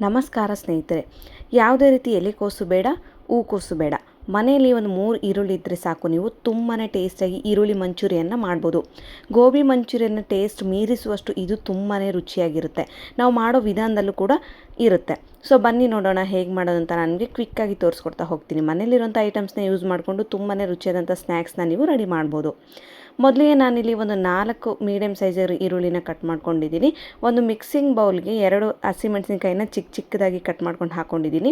ನಮಸ್ಕಾರ ಸ್ನೇಹಿತರೆ. ಯಾವುದೇ ರೀತಿ ಎಲೆಕೋಸು ಬೇಡ, ಹೂಕೋಸು ಬೇಡ. ಮನೆಯಲ್ಲಿ ಒಂದು 3 ಈರುಳ್ಳಿ ಇದ್ದರೆ ಸಾಕು, ನೀವು ತುಂಬಾ ಟೇಸ್ಟಾಗಿ ಈರುಳ್ಳಿ ಮಂಚೂರಿಯನ್ನು ಮಾಡ್ಬೋದು. ಗೋಬಿ ಮಂಚೂರಿಯನ್ನ ಟೇಸ್ಟ್ ಮೀರಿಸುವಷ್ಟು ಇದು ತುಂಬಾ ರುಚಿಯಾಗಿರುತ್ತೆ. ನಾವು ಮಾಡೋ ವಿಧಾನದಲ್ಲೂ ಕೂಡ ಇರುತ್ತೆ. ಸೊ ಬನ್ನಿ ನೋಡೋಣ ಹೇಗೆ ಮಾಡೋದು ಅಂತ. ನನಗೆ ಕ್ವಿಕ್ಕಾಗಿ ತೋರಿಸ್ಕೊಡ್ತಾ ಹೋಗ್ತೀನಿ. ಮನೇಲಿರುವಂಥ ಐಟಮ್ಸ್ನ ಯೂಸ್ ಮಾಡಿಕೊಂಡು ತುಂಬಾ ರುಚಿಯಾದಂಥ ಸ್ನ್ಯಾಕ್ಸ್ನ ನೀವು ರೆಡಿ ಮಾಡ್ಬೋದು. ಮೊದಲಿಗೆ ನಾನಿಲ್ಲಿ ಒಂದು 4 ಮೀಡಿಯಮ್ ಸೈಜ್ ಈರುಳ್ಳಿನ ಕಟ್ ಮಾಡ್ಕೊಂಡಿದ್ದೀನಿ. ಒಂದು ಮಿಕ್ಸಿಂಗ್ ಬೌಲ್ಗೆ 2 ಹಸಿಮೆಣಸಿನಕಾಯಿನ ಚಿಕ್ಕ ಚಿಕ್ಕದಾಗಿ ಕಟ್ ಮಾಡ್ಕೊಂಡು ಹಾಕ್ಕೊಂಡಿದ್ದೀನಿ.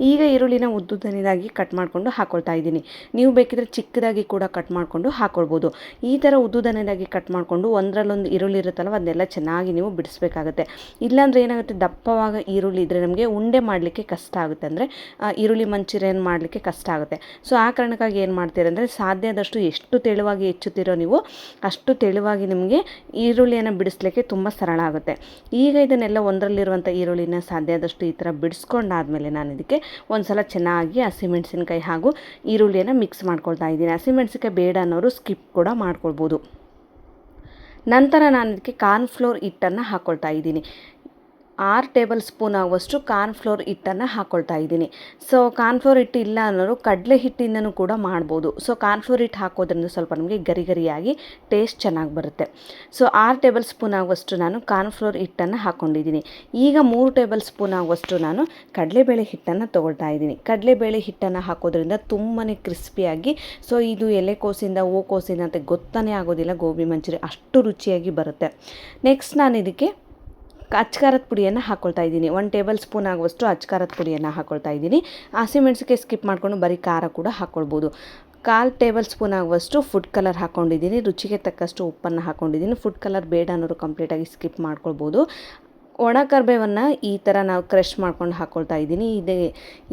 ಈಗ ಈರುಳ್ಳಿನ ಉದ್ದುದ್ದನೇದಾಗಿ ಕಟ್ ಮಾಡಿಕೊಂಡು ಹಾಕ್ಕೊಳ್ತಾ ಇದ್ದೀನಿ. ನೀವು ಬೇಕಿದ್ರೆ ಚಿಕ್ಕದಾಗಿ ಕೂಡ ಕಟ್ ಮಾಡಿಕೊಂಡು ಹಾಕ್ಕೊಳ್ಬೋದು. ಈ ಥರ ಉದ್ದುದ್ದನೇದಾಗಿ ಕಟ್ ಮಾಡಿಕೊಂಡು ಒಂದರಲ್ಲೊಂದು ಈರುಳ್ಳಿ ಇರುತ್ತಲ್ವ ಅದನ್ನೆಲ್ಲ ಚೆನ್ನಾಗಿ ನೀವು ಬಿಡಿಸ್ಬೇಕಾಗುತ್ತೆ. ಇಲ್ಲಾಂದರೆ ಏನಾಗುತ್ತೆ, ದಪ್ಪವಾಗ ಈರುಳ್ಳಿ ಇದ್ದರೆ ನಮಗೆ ಉಂಡೆ ಮಾಡಲಿಕ್ಕೆ ಕಷ್ಟ ಆಗುತ್ತೆ, ಅಂದರೆ ಈರುಳ್ಳಿ ಮಂಚೂರಿಯನ್ ಮಾಡಲಿಕ್ಕೆ ಕಷ್ಟ ಆಗುತ್ತೆ. ಸೊ ಆ ಕಾರಣಕ್ಕಾಗಿ ಏನು ಮಾಡ್ತೀರಂದರೆ, ಸಾಧ್ಯ ಆದಷ್ಟು ಎಷ್ಟು ತೆಳುವಾಗಿ ಹೆಚ್ಚುತ್ತೀರೋ ನೀವು ಅಷ್ಟು ತೆಳುವಾಗಿ ನಿಮಗೆ ಈರುಳ್ಳಿಯನ್ನು ಬಿಡಿಸ್ಲಿಕ್ಕೆ ತುಂಬ ಸರಳ ಆಗುತ್ತೆ. ಈಗ ಇದನ್ನೆಲ್ಲ ಒಂದರಲ್ಲಿರುವಂಥ ಈರುಳ್ಳಿನ ಸಾಧ್ಯ ಆದಷ್ಟು ಈ ಥರ ಬಿಡಿಸ್ಕೊಂಡಾದ್ಮೇಲೆ ನಾನು ಇದಕ್ಕೆ ಒಂದು ಸಲ ಚೆನ್ನಾಗಿ ಹಸಿಮೆಣಸಿನಕಾಯಿ ಹಾಗೂ ಈರುಳ್ಳಿಯನ್ನು ಮಿಕ್ಸ್ ಮಾಡ್ಕೊಳ್ತಾ ಇದ್ದೀನಿ. ಹಸಿಮೆಣಸಿನಕಾಯಿ ಬೇಡ ಅನ್ನೋರು ಸ್ಕಿಪ್ ಕೂಡ ಮಾಡ್ಕೊಳ್ಬೋದು. ನಂತರ ನಾನು ಇದಕ್ಕೆ ಕಾರ್ನ್ಫ್ಲೋರ್ ಹಿಟ್ಟನ್ನು ಹಾಕ್ಕೊಳ್ತಾ ಇದ್ದೀನಿ. 6 ಟೇಬಲ್ ಸ್ಪೂನ್ ಆಗುವಷ್ಟು ಕಾರ್ನ್ಫ್ಲೋರ್ ಹಿಟ್ಟನ್ನು ಹಾಕ್ಕೊಳ್ತಾ ಇದ್ದೀನಿ. ಸೊ ಕಾರ್ನ್ಫ್ಲೋರ್ ಹಿಟ್ಟು ಇಲ್ಲ ಅನ್ನೋರು ಕಡಲೆ ಹಿಟ್ಟಿಂದನೂ ಕೂಡ ಮಾಡ್ಬೋದು. ಸೊ ಕಾರ್ನ್ಫ್ಲೋರ್ ಹಿಟ್ಟು ಹಾಕೋದ್ರಿಂದ ಸ್ವಲ್ಪ ನಮಗೆ ಗರಿ ಗರಿಯಾಗಿ ಟೇಸ್ಟ್ ಚೆನ್ನಾಗಿ ಬರುತ್ತೆ. ಸೊ 6 ಟೇಬಲ್ ಸ್ಪೂನ್ ಆಗುವಷ್ಟು ನಾನು ಕಾರ್ನ್ಫ್ಲೋರ್ ಹಿಟ್ಟನ್ನು ಹಾಕ್ಕೊಂಡಿದ್ದೀನಿ. ಈಗ 3 ಟೇಬಲ್ ಸ್ಪೂನ್ ಆಗುವಷ್ಟು ನಾನು ಕಡಲೆಬೇಳೆ ಹಿಟ್ಟನ್ನು ತೊಗೊಳ್ತಾ ಇದ್ದೀನಿ. ಕಡಲೆಬೇಳೆ ಹಿಟ್ಟನ್ನು ಹಾಕೋದ್ರಿಂದ ತುಂಬಾ ಕ್ರಿಸ್ಪಿಯಾಗಿ, ಸೊ ಇದು ಎಲೆಕೋಸಿಂದ ಹೂಕೋಸಿಂದ ಅಂತ ಗೊತ್ತನೇ ಆಗೋದಿಲ್ಲ, ಗೋಬಿ ಮಂಚೂರಿ ಅಷ್ಟು ರುಚಿಯಾಗಿ ಬರುತ್ತೆ. ನೆಕ್ಸ್ಟ್ ನಾನು ಇದಕ್ಕೆ ಅಚ್ಕಾರದ ಪುಡಿಯನ್ನು ಹಾಕ್ಕೊಳ್ತಾ ಇದ್ದೀನಿ. 1 ಟೇಬಲ್ ಸ್ಪೂನ್ ಆಗುವಷ್ಟು ಅಚ್ಕಾರದ ಪುಡಿಯನ್ನು ಹಾಕ್ಕೊಳ್ತಾ ಇದ್ದೀನಿ. ಹಸಿಮೆಣಸಿನಕಾಯಿ ಸ್ಕಿಪ್ ಮಾಡಿಕೊಂಡು ಬರೀ ಖಾರ ಕೂಡ ಹಾಕ್ಕೊಳ್ಬೋದು. 1/4 ಟೇಬಲ್ ಸ್ಪೂನ್ ಆಗುವಷ್ಟು ಫುಡ್ ಕಲರ್ ಹಾಕ್ಕೊಂಡಿದ್ದೀನಿ. ರುಚಿಗೆ ತಕ್ಕಷ್ಟು ಉಪ್ಪನ್ನು ಹಾಕ್ಕೊಂಡಿದ್ದೀನಿ. ಫುಡ್ ಕಲರ್ ಬೇಡ ಅನ್ನೋರು ಕಂಪ್ಲೀಟಾಗಿ ಸ್ಕಿಪ್ ಮಾಡ್ಕೊಳ್ಬೋದು. ಒಣ ಕರಿಬೇವನ್ನು ಈ ಥರ ನಾವು ಕ್ರಷ್ ಮಾಡ್ಕೊಂಡು ಹಾಕ್ಕೊಳ್ತಾ ಇದ್ದೀನಿ.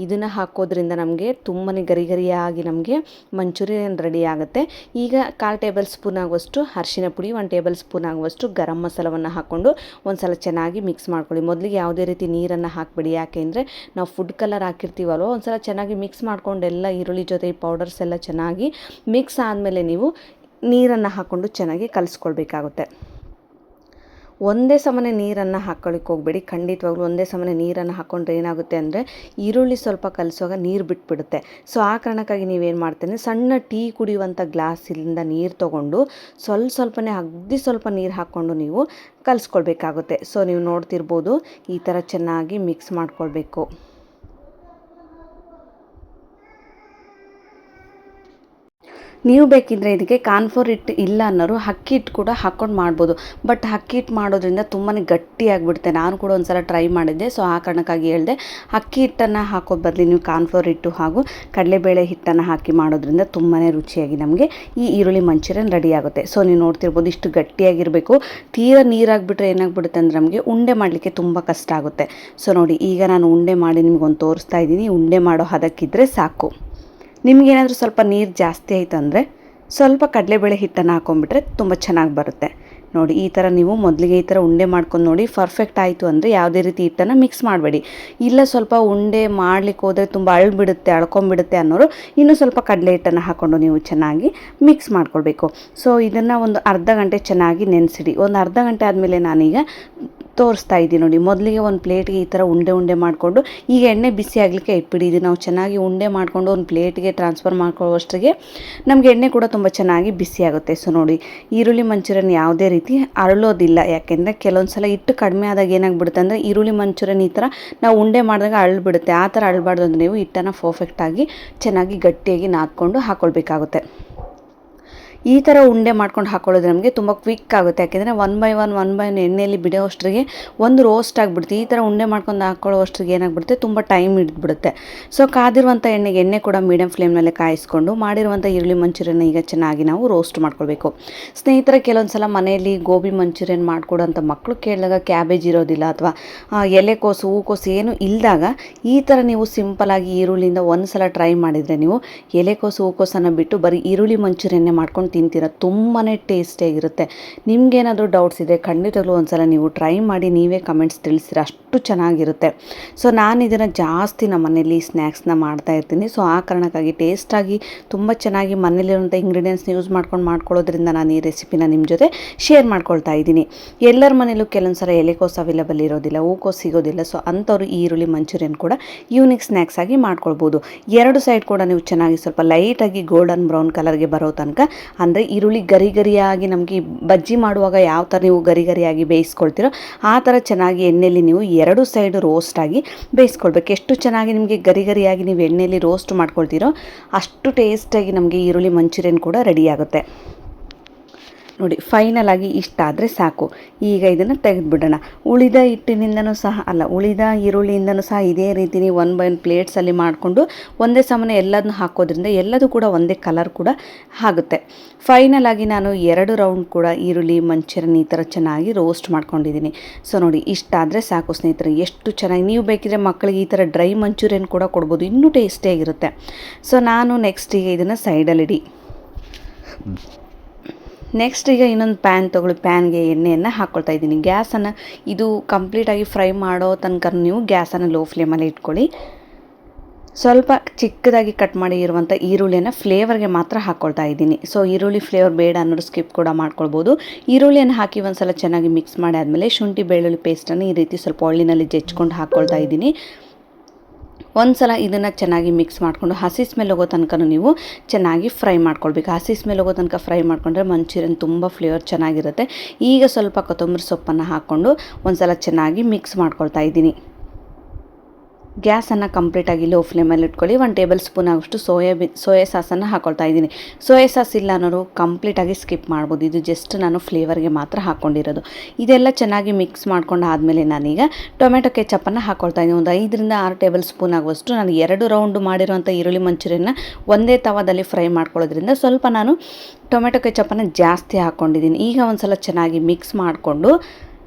ಇದನ್ನು ಹಾಕೋದ್ರಿಂದ ನಮಗೆ ತುಂಬಾ ಗರಿ ಗರಿಯಾಗಿ ನಮಗೆ ಮಂಚೂರಿಯನ್ ರೆಡಿ ಆಗುತ್ತೆ. ಈಗ 1/4 ಟೇಬಲ್ ಸ್ಪೂನ್ ಆಗುವಷ್ಟು ಅರಿಶಿನ ಪುಡಿ, 1 ಟೇಬಲ್ ಸ್ಪೂನ್ ಆಗುವಷ್ಟು ಗರಂ ಮಸಾಲವನ್ನು ಹಾಕ್ಕೊಂಡು ಒಂದು ಸಲ ಚೆನ್ನಾಗಿ ಮಿಕ್ಸ್ ಮಾಡ್ಕೊಳ್ಳಿ. ಮೊದಲಿಗೆ ಯಾವುದೇ ರೀತಿ ನೀರನ್ನು ಹಾಕಬೇಡಿ, ಯಾಕೆಂದರೆ ನಾವು ಫುಡ್ ಕಲರ್ ಹಾಕಿರ್ತೀವಲ್ವ, ಒಂದು ಸಲ ಚೆನ್ನಾಗಿ ಮಿಕ್ಸ್ ಮಾಡ್ಕೊಂಡು ಎಲ್ಲ ಈರುಳ್ಳಿ ಜೊತೆ ಈ ಪೌಡರ್ಸ್ ಎಲ್ಲ ಚೆನ್ನಾಗಿ ಮಿಕ್ಸ್ ಆದಮೇಲೆ ನೀವು ನೀರನ್ನು ಹಾಕ್ಕೊಂಡು ಚೆನ್ನಾಗಿ ಕಲಿಸ್ಕೊಳ್ಬೇಕಾಗುತ್ತೆ. ಒಂದೇ ಸಮನೆ ನೀರನ್ನು ಹಾಕ್ಕೊಳ್ಳಿಕ್ಕೆ ಹೋಗಬೇಡಿ. ಖಂಡಿತವಾಗ್ಲೂ ಒಂದೇ ಸಮನೆ ನೀರನ್ನು ಹಾಕ್ಕೊಂಡ್ರೆ ಏನಾಗುತ್ತೆ ಅಂದರೆ ಈರುಳ್ಳಿ ಸ್ವಲ್ಪ ಕಲಿಸುವಾಗ ನೀರು ಬಿಟ್ಬಿಡುತ್ತೆ. ಸೊ ಆ ಕಾರಣಕ್ಕಾಗಿ ನೀವೇನು ಮಾಡ್ತೇನೆ, ಸಣ್ಣ ಟೀ ಕುಡಿಯುವಂಥ ಗ್ಲಾಸಿಂದ ನೀರು ತೊಗೊಂಡು ಸ್ವಲ್ಪನೇ ಅಗದಿ ಸ್ವಲ್ಪ ನೀರು ಹಾಕ್ಕೊಂಡು ನೀವು ಕಲಿಸ್ಕೊಳ್ಬೇಕಾಗುತ್ತೆ. ಸೊ ನೀವು ನೋಡ್ತಿರ್ಬೋದು, ಈ ಥರ ಚೆನ್ನಾಗಿ ಮಿಕ್ಸ್ ಮಾಡ್ಕೊಳ್ಬೇಕು. ನೀವು ಬೇಕಿದ್ದರೆ ಇದಕ್ಕೆ ಕಾರ್ನ್ಫ್ಲೋರ್ ಹಿಟ್ಟು ಇಲ್ಲ ಅನ್ನೋರು ಅಕ್ಕಿ ಹಿಟ್ಟು ಕೂಡ ಹಾಕ್ಕೊಂಡು ಮಾಡ್ಬೋದು. ಬಟ್ ಅಕ್ಕಿ ಹಿಟ್ಟು ಮಾಡೋದ್ರಿಂದ ತುಂಬಾ ಗಟ್ಟಿಯಾಗಿಬಿಡುತ್ತೆ. ನಾನು ಕೂಡ ಒಂದು ಸಲ ಟ್ರೈ ಮಾಡಿದ್ದೆ. ಸೊ ಆ ಕಾರಣಕ್ಕಾಗಿ ಹೇಳಿದೆ, ಅಕ್ಕಿ ಹಿಟ್ಟನ್ನು ಹಾಕೋದು ಬದಲು ನೀವು ಕಾರ್ನ್ಫ್ಲೋರ್ ಹಿಟ್ಟು ಹಾಗೂ ಕಡಲೆಬೇಳೆ ಹಿಟ್ಟನ್ನು ಹಾಕಿ ಮಾಡೋದ್ರಿಂದ ತುಂಬಾ ರುಚಿಯಾಗಿ ನಮಗೆ ಈ ಈರುಳ್ಳಿ ಮಂಚೂರಿಯನ್ ರೆಡಿ ಆಗುತ್ತೆ. ಸೊ ನೀವು ನೋಡ್ತಿರ್ಬೋದು, ಇಷ್ಟು ಗಟ್ಟಿಯಾಗಿರಬೇಕು. ತೀರಾ ನೀರಾಗಿಬಿಟ್ರೆ ಏನಾಗ್ಬಿಡುತ್ತೆ ಅಂದರೆ ನಮಗೆ ಉಂಡೆ ಮಾಡಲಿಕ್ಕೆ ತುಂಬ ಕಷ್ಟ ಆಗುತ್ತೆ. ಸೊ ನೋಡಿ, ಈಗ ನಾನು ಉಂಡೆ ಮಾಡಿ ನಿಮಗೊಂದು ತೋರಿಸ್ತಾ ಇದ್ದೀನಿ. ಉಂಡೆ ಮಾಡೋ ಹದಕ್ಕಿದ್ರೆ ಸಾಕು. ನಿಮಗೇನಾದರೂ ಸ್ವಲ್ಪ ನೀರು ಜಾಸ್ತಿ ಆಯಿತು ಅಂದರೆ ಸ್ವಲ್ಪ ಕಡಲೆಬೇಳೆ ಹಿಟ್ಟನ್ನು ಹಾಕೊಂಡ್ಬಿಟ್ರೆ ತುಂಬ ಚೆನ್ನಾಗಿ ಬರುತ್ತೆ. ನೋಡಿ, ಈ ಥರ ನೀವು ಮೊದಲಿಗೆ ಈ ಥರ ಉಂಡೆ ಮಾಡ್ಕೊಂಡು ನೋಡಿ. ಪರ್ಫೆಕ್ಟ್ ಆಯಿತು ಅಂದರೆ ಯಾವುದೇ ರೀತಿ ಹಿಟ್ಟನ್ನು ಮಿಕ್ಸ್ ಮಾಡಬೇಡಿ. ಇಲ್ಲ ಸ್ವಲ್ಪ ಉಂಡೆ ಮಾಡಲಿಕ್ಕೆ ಹೋದರೆ ತುಂಬ ಅಳ್ಕೊಂಬಿಡುತ್ತೆ ಅನ್ನೋರು ಇನ್ನೂ ಸ್ವಲ್ಪ ಕಡಲೆ ಹಿಟ್ಟನ್ನು ಹಾಕ್ಕೊಂಡು ನೀವು ಚೆನ್ನಾಗಿ ಮಿಕ್ಸ್ ಮಾಡ್ಕೊಳ್ಬೇಕು. ಸೊ ಇದನ್ನು ಒಂದು ಅರ್ಧ ಗಂಟೆ ಚೆನ್ನಾಗಿ ನೆನೆಸಿಡಿ. ಒಂದು ಅರ್ಧ ಗಂಟೆ ಆದಮೇಲೆ ನಾನೀಗ ತೋರಿಸ್ತಾ ಇದ್ದೀನಿ ನೋಡಿ. ಮೊದಲಿಗೆ ಒಂದು ಪ್ಲೇಟ್ಗೆ ಈ ಥರ ಉಂಡೆ ಮಾಡಿಕೊಂಡು ಈಗ ಎಣ್ಣೆ ಬಿಸಿ ಆಗಲಿಕ್ಕೆ ಇಟ್ಬಿಡಿ. ಇದು ನಾವು ಚೆನ್ನಾಗಿ ಉಂಡೆ ಮಾಡಿಕೊಂಡು ಒಂದು ಪ್ಲೇಟ್ಗೆ ಟ್ರಾನ್ಸ್ಫರ್ ಮಾಡ್ಕೊಳ್ಳೋಷ್ಟಿಗೆ ನಮಗೆ ಎಣ್ಣೆ ಕೂಡ ತುಂಬ ಚೆನ್ನಾಗಿ ಬಿಸಿ ಆಗುತ್ತೆ. ಸೊ ನೋಡಿ, ಈರುಳ್ಳಿ ಮಂಚೂರಿಯನ್ ಯಾವುದೇ ರೀತಿ ಅರಳೋದಿಲ್ಲ. ಯಾಕೆಂದರೆ ಕೆಲವೊಂದು ಸಲ ಹಿಟ್ಟು ಕಡಿಮೆ ಆದಾಗ ಏನಾಗ್ಬಿಡುತ್ತೆ ಅಂದರೆ ಈರುಳ್ಳಿ ಮಂಚೂರಿಯನ್ ಈ ಥರ ನಾವು ಉಂಡೆ ಮಾಡಿದಾಗ ಅರಳ್ಬಿಡುತ್ತೆ. ಆ ಥರ ಅರಳಬಾರ್ದು ಅಂದರೆ ನೀವು ಹಿಟ್ಟನ್ನು ಪರ್ಫೆಕ್ಟಾಗಿ ಚೆನ್ನಾಗಿ ಗಟ್ಟಿಯಾಗಿ ನಾದ್ಕೊಂಡು ಹಾಕ್ಕೊಳ್ಬೇಕಾಗುತ್ತೆ. ಈ ಥರ ಉಂಡೆ ಮಾಡ್ಕೊಂಡು ಹಾಕೊಳ್ಳೋದು ನಮಗೆ ತುಂಬ ಕ್ವಿಕ್ ಆಗುತ್ತೆ. ಯಾಕೆಂದರೆ ಒನ್ ಬೈ ಒನ್ ಎಣ್ಣೆಯಲ್ಲಿ ಬಿಡೋಷ್ಟ್ರಿಗೆ ಒಂದು ರೋಸ್ಟ್ ಆಗಿಬಿಡುತ್ತೆ. ಈ ಥರ ಉಂಡೆ ಮಾಡ್ಕೊಂಡು ಹಾಕೊಳ್ಳೋಷ್ಟ್ರಿಗೆ ಏನಾಗ್ಬಿಡುತ್ತೆ, ತುಂಬ ಟೈಮ್ ಹಿಡಿದ್ಬಿಡುತ್ತೆ. ಸೊ ಕಾದಿರುವಂಥ ಎಣ್ಣೆ ಕೂಡ ಮೀಡಿಯಮ್ ಫ್ಲೇಮ್ನಲ್ಲೇ ಕಾಯಿಸ್ಕೊಂಡು ಮಾಡಿರುವಂಥ ಈರುಳ್ಳಿ ಮಂಚೂರಿಯನ್ ಈಗ ಚೆನ್ನಾಗಿ ನಾವು ರೋಸ್ಟ್ ಮಾಡ್ಕೊಳ್ಬೇಕು. ಸ್ನೇಹಿತರೆ, ಕೆಲವೊಂದು ಸಲ ಮನೆಯಲ್ಲಿ ಗೋಬಿ ಮಂಚೂರಿಯನ್ ಮಾಡಿಕೊಡೋಂಥ ಮಕ್ಕಳು ಕೇಳಿದಾಗ ಕ್ಯಾಬೇಜ್ ಇರೋದಿಲ್ಲ ಅಥವಾ ಎಲೆಕೋಸು ಹೂಕೋಸು ಏನು ಇಲ್ಲದಾಗ ಈ ಥರ ನೀವು ಸಿಂಪಲಾಗಿ ಈರುಳ್ಳಿಯಿಂದ ಒಂದು ಸಲ ಟ್ರೈ ಮಾಡಿದರೆ ನೀವು ಎಲೆಕೋಸು ಹೂಕೋಸನ್ನು ಬಿಟ್ಟು ಬರೀ ಈರುಳ್ಳಿ ಮಂಚೂರಿಯನ್ನೇ ಮಾಡ್ಕೊಂಡು ತಿಂತೀರ, ತುಂಬಾ ಟೇಸ್ಟಿಯಾಗಿರುತ್ತೆ. ನಿಮಗೇನಾದರೂ ಡೌಟ್ಸ್ ಇದ್ದರೆ ಖಂಡಿತವಾಗ್ಲೂ ಒಂದ್ಸಲ ನೀವು ಟ್ರೈ ಮಾಡಿ ನೀವೇ ಕಮೆಂಟ್ಸ್ ತಿಳಿಸಿರ, ಅಷ್ಟು ಚೆನ್ನಾಗಿರುತ್ತೆ. ಸೊ ನಾನು ಇದನ್ನು ಜಾಸ್ತಿ ನಮ್ಮ ಮನೇಲಿ ಸ್ನ್ಯಾಕ್ಸ್ನ ಮಾಡ್ತಾಯಿರ್ತೀನಿ. ಸೊ ಆ ಕಾರಣಕ್ಕಾಗಿ ಟೇಸ್ಟಾಗಿ ತುಂಬ ಚೆನ್ನಾಗಿ ಮನೇಲಿರುವಂಥ ಇಂಗ್ರೀಡಿಯೆಂಟ್ಸ್ನ ಯೂಸ್ ಮಾಡ್ಕೊಳ್ಳೋದ್ರಿಂದ ನಾನು ಈ ರೆಸಿಪಿನ ನಿಮ್ಮ ಜೊತೆ ಶೇರ್ ಮಾಡ್ಕೊಳ್ತಾ ಇದ್ದೀನಿ. ಎಲ್ಲರ ಮನೇಲೂ ಕೆಲವೊಂದು ಸಲ ಎಲೆಕೋಸು ಅವೈಲೇಬಲ್ ಇರೋದಿಲ್ಲ, ಹೂಕೋಸು ಸಿಗೋದಿಲ್ಲ. ಸೊ ಅಂಥವ್ರು ಈರುಳ್ಳಿ ಮಂಚೂರಿಯನ್ ಕೂಡ ಯೂನಿಕ್ ಸ್ನ್ಯಾಕ್ಸ್ ಆಗಿ ಮಾಡ್ಕೊಳ್ಬೋದು. ಎರಡು ಸೈಡ್ ಕೂಡ ನೀವು ಚೆನ್ನಾಗಿ ಸ್ವಲ್ಪ ಲೈಟಾಗಿ ಗೋಲ್ಡನ್ ಬ್ರೌನ್ ಕಲರ್ಗೆ ಬರೋ ತನಕ, ಅಂದರೆ ಈರುಳ್ಳಿ ಗರಿಯಾಗಿ ನಮಗೆ ಬಜ್ಜಿ ಮಾಡುವಾಗ ಯಾವ ಥರ ನೀವು ಗರಿಯಾಗಿ ಬೇಯಿಸ್ಕೊಳ್ತೀರೋ ಆ ಥರ ಚೆನ್ನಾಗಿ ಎಣ್ಣೆಯಲ್ಲಿ ನೀವು ಎರಡು ಸೈಡು ರೋಸ್ಟಾಗಿ ಬೇಯಿಸ್ಕೊಳ್ಬೇಕು. ಎಷ್ಟು ಚೆನ್ನಾಗಿ ನಿಮಗೆ ಗರಿಯಾಗಿ ನೀವು ಎಣ್ಣೆಯಲ್ಲಿ ರೋಸ್ಟ್ ಮಾಡ್ಕೊಳ್ತೀರೋ ಅಷ್ಟು ಟೇಸ್ಟಾಗಿ ನಮಗೆ ಈರುಳ್ಳಿ ಮಂಚೂರಿಯನ್ ಕೂಡ ರೆಡಿ ಆಗುತ್ತೆ. ನೋಡಿ, ಫೈನಲ್ ಆಗಿ ಇಷ್ಟ ಆದರೆ ಸಾಕು. ಈಗ ಇದನ್ನು ತೆಗೆದುಬಿಡೋಣ. ಉಳಿದ ಈರುಳ್ಳಿಯಿಂದನೂ ಸಹ ಇದೇ ರೀತಿ ನೀವು 1 by 1 ಪ್ಲೇಟ್ಸಲ್ಲಿ ಮಾಡಿಕೊಂಡು ಒಂದೇ ಸಮನೆ ಎಲ್ಲದನ್ನು ಹಾಕೋದ್ರಿಂದ ಎಲ್ಲದೂ ಕೂಡ ಒಂದೇ ಕಲರ್ ಕೂಡ ಆಗುತ್ತೆ. ಫೈನಲ್ ಆಗಿ ನಾನು 2 ರೌಂಡ್ ಕೂಡ ಈರುಳ್ಳಿ ಮಂಚೂರಿಯನ್ ಈ ಥರ ಚೆನ್ನಾಗಿ ರೋಸ್ಟ್ ಮಾಡ್ಕೊಂಡಿದ್ದೀನಿ. ಸೊ ನೋಡಿ, ಇಷ್ಟ ಆದರೆ ಸಾಕು ಸ್ನೇಹಿತರೆ. ಎಷ್ಟು ಚೆನ್ನಾಗಿ, ನೀವು ಬೇಕಿದ್ರೆ ಮಕ್ಕಳಿಗೆ ಈ ಥರ ಡ್ರೈ ಮಂಚೂರಿಯನ್ ಕೂಡ ಕೊಡ್ಬೋದು, ಇನ್ನೂ ಟೇಸ್ಟಿಯಾಗಿರುತ್ತೆ. ಸೊ ನಾನು ನೆಕ್ಸ್ಟ್ ಈಗ ಇದನ್ನು ಸೈಡಲ್ಲಿಡಿ. ನೆಕ್ಸ್ಟ್ ಈಗ ಇನ್ನೊಂದು ಪ್ಯಾನ್ ತೊಗೊಳ್ಳಿ. ಪ್ಯಾನ್ಗೆ ಎಣ್ಣೆಯನ್ನು ಹಾಕ್ಕೊಳ್ತಾ ಇದ್ದೀನಿ. ಗ್ಯಾಸನ್ನು ಇದು ಕಂಪ್ಲೀಟಾಗಿ ಫ್ರೈ ಮಾಡೋ ತನಕ ನೀವು ಗ್ಯಾಸನ್ನು ಲೋ ಫ್ಲೇಮಲ್ಲಿ ಇಟ್ಕೊಳ್ಳಿ. ಸ್ವಲ್ಪ ಚಿಕ್ಕದಾಗಿ ಕಟ್ ಮಾಡಿ ಇರುವಂಥ ಈರುಳ್ಳಿಯನ್ನು ಫ್ಲೇವರ್ಗೆ ಮಾತ್ರ ಹಾಕ್ಕೊಳ್ತಾ ಇದ್ದೀನಿ. ಸೊ ಈರುಳ್ಳಿ ಫ್ಲೇವರ್ ಬೇಡ ಅನ್ನೋದು ಸ್ಕಿಪ್ ಕೂಡ ಮಾಡ್ಕೊಳ್ಬೋದು. ಈರುಳ್ಳಿಯನ್ನು ಹಾಕಿ ಒಂದು ಸಲ ಚೆನ್ನಾಗಿ ಮಿಕ್ಸ್ ಮಾಡಿ ಆದಮೇಲೆ ಶುಂಠಿ ಬೆಳ್ಳುಳ್ಳಿ ಪೇಸ್ಟನ್ನು ಈ ರೀತಿ ಸ್ವಲ್ಪ ಒಳ್ಳಿನಲ್ಲಿ ಜಜ್ಕೊಂಡು ಹಾಕ್ಕೊಳ್ತಾ ಇದ್ದೀನಿ. ಒಂದು ಸಲ ಇದನ್ನು ಚೆನ್ನಾಗಿ ಮಿಕ್ಸ್ ಮಾಡಿಕೊಂಡು ಹಸಿ ಸ್ಮೆಲ್ ಹೋಗೋ ತನಕ ನೀವು ಚೆನ್ನಾಗಿ ಫ್ರೈ ಮಾಡ್ಕೊಳ್ಬೇಕು. ಹಸಿ ಸ್ಮೆಲ್ ಹೋಗೋ ತನಕ ಫ್ರೈ ಮಾಡಿಕೊಂಡ್ರೆ ಮಂಚೂರಿಯನ್ ತುಂಬ ಫ್ಲೇವರ್ ಚೆನ್ನಾಗಿರುತ್ತೆ. ಈಗ ಸ್ವಲ್ಪ ಕೊತ್ತಂಬರಿ ಸೊಪ್ಪನ್ನು ಹಾಕ್ಕೊಂಡು ಒಂದು ಸಲ ಚೆನ್ನಾಗಿ ಮಿಕ್ಸ್ ಮಾಡ್ಕೊಳ್ತಾ ಇದ್ದೀನಿ. ಗ್ಯಾಸನ್ನು ಕಂಪ್ಲೀಟಾಗಿ ಲೋ ಫ್ಲೇಮಲ್ಲಿ ಇಟ್ಕೊಳ್ಳಿ. 1 ಟೇಬಲ್ ಸ್ಪೂನ್ ಆಗೋಷ್ಟು ಸೋಯಾ ಸಾಸನ್ನು ಹಾಕ್ಕೊಳ್ತಾ ಇದ್ದೀನಿ. ಸೋಯಾ ಸಾಸ್ ಇಲ್ಲ ಅನ್ನೋರು ಕಂಪ್ಲೀಟಾಗಿ ಸ್ಕಿಪ್ ಮಾಡ್ಬೋದು. ಇದು ಜಸ್ಟ್ ನಾನು ಫ್ಲೇವರ್ಗೆ ಮಾತ್ರ ಹಾಕ್ಕೊಂಡಿರೋದು. ಇದೆಲ್ಲ ಚೆನ್ನಾಗಿ ಮಿಕ್ಸ್ ಮಾಡ್ಕೊಂಡು ಆದಮೇಲೆ ನಾನೀಗ ಟೊಮೆಟೊ ಕೆಚಪ್ಪನ್ನು ಹಾಕ್ಕೊಳ್ತಾ ಇದ್ದೀನಿ. ಒಂದು 5 ರಿಂದ 6 ಟೇಬಲ್ ಸ್ಪೂನ್ ಆಗುವಷ್ಟು. ನಾನು 2 ರೌಂಡ್ ಮಾಡಿರುವಂಥ ಈರುಳ್ಳಿ ಮಂಚೂರಿಯನ್ನ ಒಂದೇ ತವಾದಲ್ಲಿ ಫ್ರೈ ಮಾಡ್ಕೊಳ್ಳೋದ್ರಿಂದ ಸ್ವಲ್ಪ ನಾನು ಟೊಮೆಟೊ ಕೆಚಪ್ಪನ್ನು ಜಾಸ್ತಿ ಹಾಕ್ಕೊಂಡಿದ್ದೀನಿ. ಈಗ ಒಂದು ಸಲ ಚೆನ್ನಾಗಿ ಮಿಕ್ಸ್ ಮಾಡಿಕೊಂಡು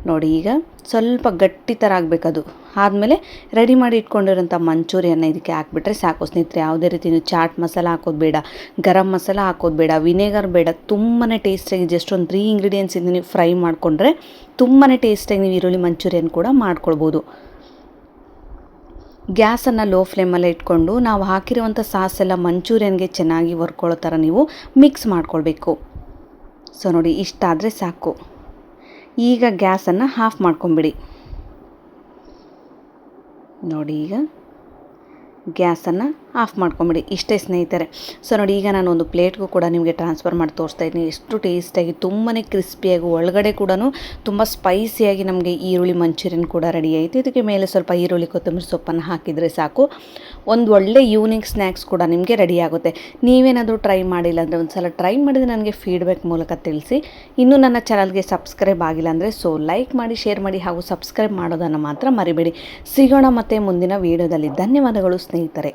ನೋಡಿ, ಈಗ ಸ್ವಲ್ಪ ಗಟ್ಟಿ ಥರ ಆಗಬೇಕದು. ಆದಮೇಲೆ ರೆಡಿ ಮಾಡಿ ಇಟ್ಕೊಂಡಿರೋಂಥ ಮಂಚೂರಿಯನ್ನ ಇದಕ್ಕೆ ಹಾಕ್ಬಿಟ್ರೆ ಸಾಕು ಸ್ನೇಹಿತರೆ. ಯಾವುದೇ ರೀತಿ ನೀವು ಚಾಟ್ ಮಸಾಲ ಹಾಕೋದು ಬೇಡ, ಗರಂ ಮಸಾಲ ಹಾಕೋದು ಬೇಡ, ವಿನೆಗರ್ ಬೇಡ. ತುಂಬಾ ಟೇಸ್ಟಿಯಾಗಿ ಜಸ್ಟ್ ಒಂದು 3 ಇಂಗ್ರೀಡಿಯೆಂಟ್ಸ್ ಇಂದ ನೀವು ಫ್ರೈ ಮಾಡಿಕೊಂಡ್ರೆ ತುಂಬಾ ಟೇಸ್ಟಿಯಾಗಿ ನೀವು ಈರುಳ್ಳಿ ಮಂಚೂರಿಯನ್ ಕೂಡ ಮಾಡ್ಕೊಳ್ಬೋದು. ಗ್ಯಾಸನ್ನು ಲೋ ಫ್ಲೇಮಲ್ಲೇ ಇಟ್ಕೊಂಡು ನಾವು ಹಾಕಿರುವಂಥ ಸಾಸ್ ಎಲ್ಲ ಮಂಚೂರಿಯನ್ಗೆ ಚೆನ್ನಾಗಿ ಹೊರ್ಕೊಳ್ಳೋ ಥರ ನೀವು ಮಿಕ್ಸ್ ಮಾಡ್ಕೊಳ್ಬೇಕು. ಸೊ ನೋಡಿ, ಇಷ್ಟ ಆದರೆ ಸಾಕು. ಈಗ ಗ್ಯಾಸನ್ನು ಆಫ್ ಮಾಡ್ಕೊಂಬಿಡಿ. ನೋಡಿ, ಈಗ ಗ್ಯಾಸನ್ನು ಆಫ್ ಮಾಡ್ಕೊಂಬಿಡಿ. ಇಷ್ಟೇ ಸ್ನೇಹಿತರೆ. ಸೊ ನೋಡಿ, ಈಗ ನಾನು ಒಂದು ಪ್ಲೇಟ್ಗೂ ಕೂಡ ನಿಮಗೆ ಟ್ರಾನ್ಸ್ಫರ್ ಮಾಡಿ ತೋರಿಸ್ತಾ ಇದ್ದೀನಿ. ಎಷ್ಟು ಟೇಸ್ಟಿಯಾಗಿ ತುಂಬಾ ಕ್ರಿಸ್ಪಿಯಾಗಿ ಒಳಗಡೆ ಕೂಡ ತುಂಬ ಸ್ಪೈಸಿಯಾಗಿ ನಮಗೆ ಈರುಳ್ಳಿ ಮಂಚೂರಿಯನ್ ಕೂಡ ರೆಡಿ ಆಯಿತು. ಇದಕ್ಕೆ ಮೇಲೆ ಸ್ವಲ್ಪ ಈರುಳ್ಳಿ ಕೊತ್ತಂಬರಿ ಸೊಪ್ಪನ್ನು ಹಾಕಿದರೆ ಸಾಕು, ಒಂದು ಒಳ್ಳೆ ಯೂನಿಕ್ ಸ್ನ್ಯಾಕ್ಸ್ ಕೂಡ ನಿಮಗೆ ರೆಡಿ ಆಗುತ್ತೆ. ನೀವೇನಾದರೂ ಟ್ರೈ ಮಾಡಿಲ್ಲ ಅಂದರೆ ಒಂದು ಸಲ ಟ್ರೈ ಮಾಡಿದರೆ ನನಗೆ ಫೀಡ್ಬ್ಯಾಕ್ ಮೂಲಕ ತಿಳಿಸಿ. ಇನ್ನೂ ನನ್ನ ಚಾನಲ್ಗೆ ಸಬ್ಸ್ಕ್ರೈಬ್ ಆಗಿಲ್ಲ ಅಂದರೆ ಲೈಕ್ ಮಾಡಿ, ಶೇರ್ ಮಾಡಿ ಹಾಗೂ ಸಬ್ಸ್ಕ್ರೈಬ್ ಮಾಡೋದನ್ನು ಮಾತ್ರ ಮರಿಬೇಡಿ. ಸಿಗೋಣ ಮತ್ತೆ ಮುಂದಿನ ವೀಡಿಯೋದಲ್ಲಿ. ಧನ್ಯವಾದಗಳು ಸ್ನೇಹಿತರೆ.